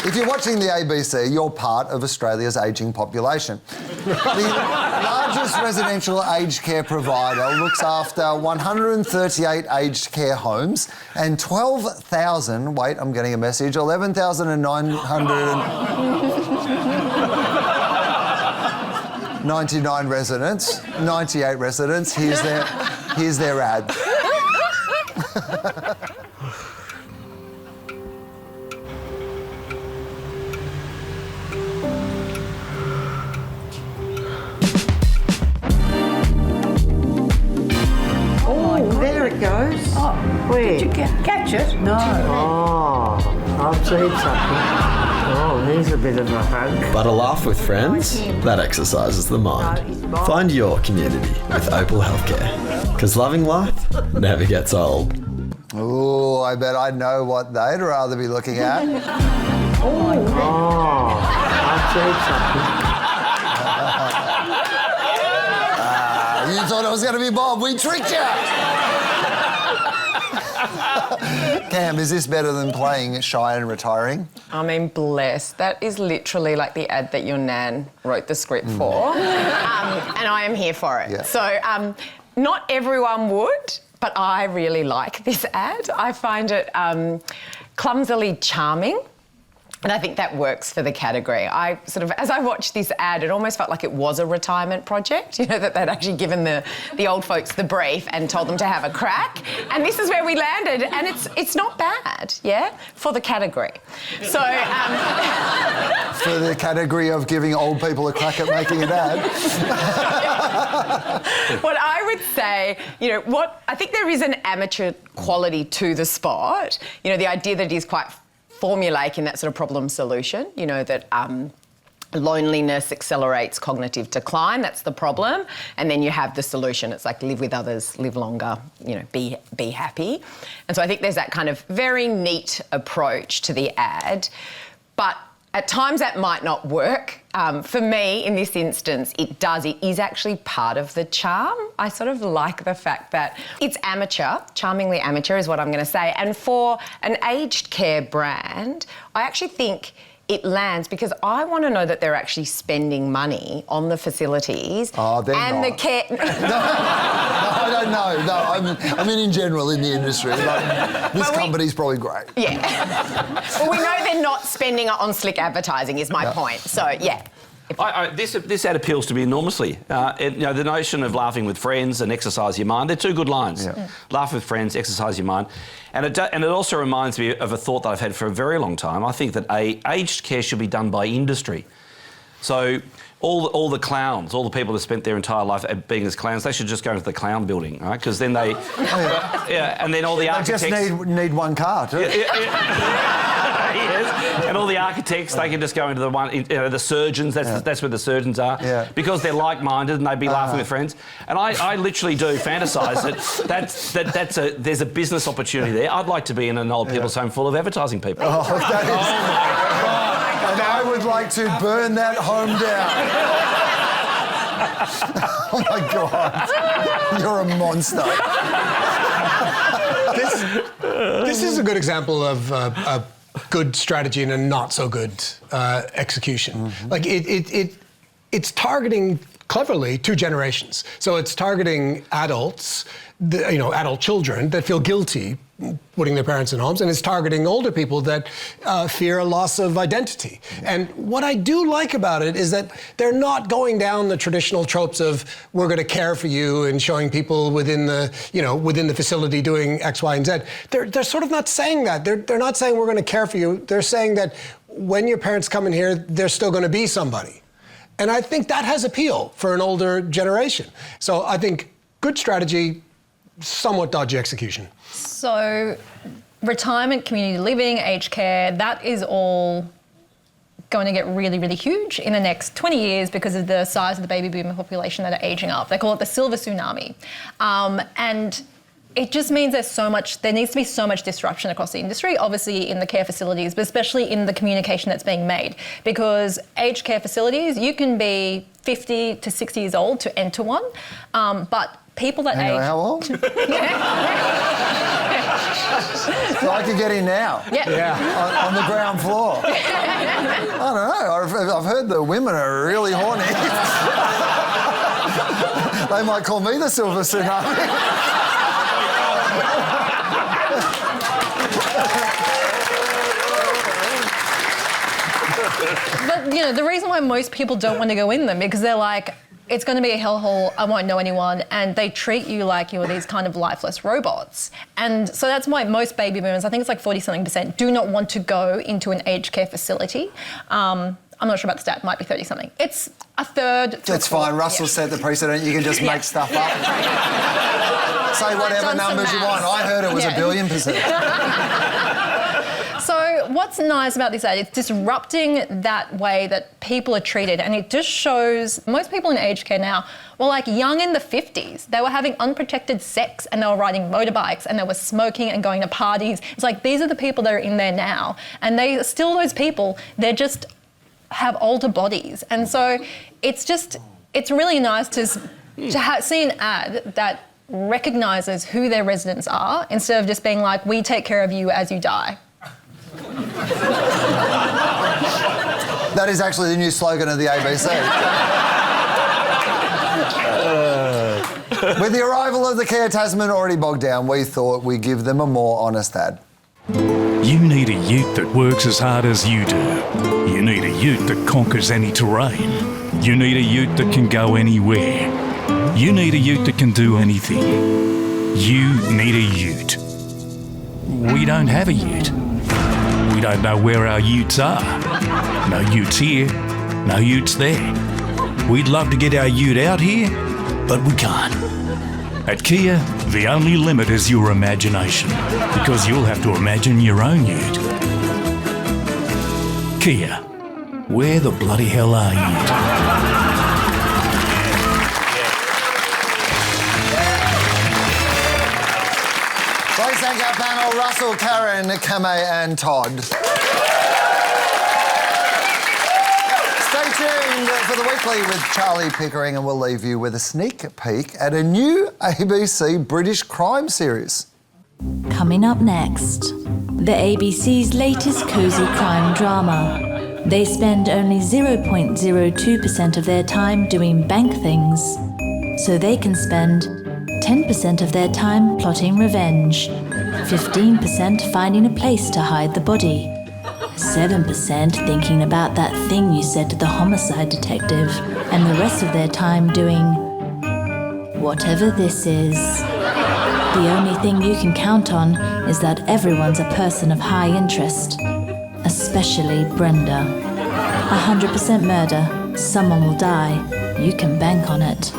If you're watching the ABC, you're part of Australia's ageing population. The largest residential aged care provider looks after 138 aged care homes and 12,000, wait, I'm getting a message, 11,999 residents, 98 residents. Here's their ad. There it goes. Oh, where? did you catch it? No. Oh, I've seen something. Oh, there's a bit of a hug. But a laugh with friends? That exercises the mind. Find your community with Opal Healthcare. Because loving life never gets old. Oh, I bet I know what they'd rather be looking at. Oh, I've seen something. You thought it was going to be Bob. We tricked you. Cam, is this better than playing shy and retiring? I mean, bless. That is literally like the ad that your nan wrote the script for. And I am here for it. Yeah. So not everyone would, but I really like this ad. I find it clumsily charming. And I think that works for the category. As I watched this ad, it almost felt like it was a retirement project, you know, that they'd actually given the old folks the brief and told them to have a crack. And this is where we landed, and it's not bad, yeah, for the category. So... For the category of giving old people a crack at making an ad. What I would say, you know, I think there is an amateur quality to the spot. You know, the idea that it is quite formulaic in that sort of problem solution, you know, that loneliness accelerates cognitive decline, that's the problem, and then you have the solution. It's like live with others, live longer, you know, be happy. And so I think there's that kind of very neat approach to the ad, but at times that might not work. For me, in this instance, it does. It is actually part of the charm. I sort of like the fact that it's amateur, charmingly amateur is what I'm going to say. And for an aged care brand, I actually think it lands because I want to know that they're actually spending money on the facilities and not. The care. No, I don't know. No, I mean in general in the industry. Like, this company's probably great. Yeah. Well, we know they're not spending it on slick advertising. Is my point. So yeah. This ad appeals to me enormously. You know, the notion of laughing with friends and exercise your mind, they're two good lines. Yeah. Laugh with friends, exercise your mind. And it also reminds me of a thought that I've had for a very long time. I think that aged care should be done by industry. So all the clowns, all the people that spent their entire life being as clowns, they should just go into the clown building, right? Because then they... and then all the architects... They just need one car, too. Yes. And all the architects, they can just go into the one, you know, the surgeons, that's where the surgeons are. Yeah. Because they're like-minded and they'd be laughing with friends. And I literally do fantasise that there's a business opportunity there. I'd like to be in an old people's home full of advertising people. Oh, that is... Oh, my God. And I would like to burn that home down. Oh, my God. You're a monster. This is a good example of a good strategy and a not so good execution. Mm-hmm. Like it's targeting cleverly two generations. So it's targeting adults, adult children that feel guilty putting their parents in homes, and it's targeting older people that fear a loss of identity. And what I do like about it is that they're not going down the traditional tropes of we're going to care for you and showing people within the facility doing X, Y, and Z. They're sort of not saying that. They're not saying we're going to care for you. They're saying that when your parents come in here, they're still going to be somebody. And I think that has appeal for an older generation. So I think good strategy, somewhat dodgy execution. So retirement, community living, aged care, that is all going to get really, really huge in the next 20 years because of the size of the baby boomer population that are aging up. They call it the silver tsunami. And it just means there needs to be so much disruption across the industry, obviously in the care facilities, but especially in the communication that's being made. Because aged care facilities, you can be 50 to 60 years old to enter one, but people that Hang on, age. how old? So I could get in now. Yeah. On the ground floor. I don't know. I've heard the women are really horny. They might call me the Silver Tsunami. But, you know, the reason why most people don't want to go in them because they're like, it's going to be a hellhole, I won't know anyone, and they treat you like you're these kind of lifeless robots. And so that's why most baby boomers, I think it's like 40-something%, do not want to go into an aged care facility. I'm not sure about the stat, it might be 30-something. It's a third. That's fine. Russell set the precedent. You can just make stuff up. Say whatever numbers you want. I heard it was 1 billion%. So what's nice about this ad, it's disrupting that way that people are treated, and it just shows most people in aged care now were like young in the 50s. They were having unprotected sex and they were riding motorbikes and they were smoking and going to parties. It's like these are the people that are in there now, and they are still those people. They're just have older bodies, and so it's really nice to see an ad that recognises who their residents are instead of just being like, we take care of you as you die. That is actually the new slogan of the ABC. With the arrival of the Care Tasman already bogged down, we thought we'd give them a more honest ad. You need a ute that works as hard as you do. You need a ute that conquers any terrain. You need a ute that can go anywhere. You need a ute that can do anything. You need a ute. We don't have a ute. We don't know where our utes are. No utes here, no utes there. We'd love to get our ute out here, but we can't. At Kia, the only limit is your imagination, because you'll have to imagine your own ute. Kia, where the bloody hell are you? Please thank our panel, Russell, Karen, Camey and Todd. Stay tuned for the Weekly with Charlie Pickering, and we'll leave you with a sneak peek at a new ABC British crime series. Coming up next, the ABC's latest cosy crime drama. They spend only 0.02% of their time doing bank things, so they can spend 10% of their time plotting revenge, 15% finding a place to hide the body, 7% thinking about that thing you said to the homicide detective, and the rest of their time doing whatever this is. The only thing you can count on is that everyone's a person of high interest, especially Brenda. 100% murder, someone will die, you can bank on it.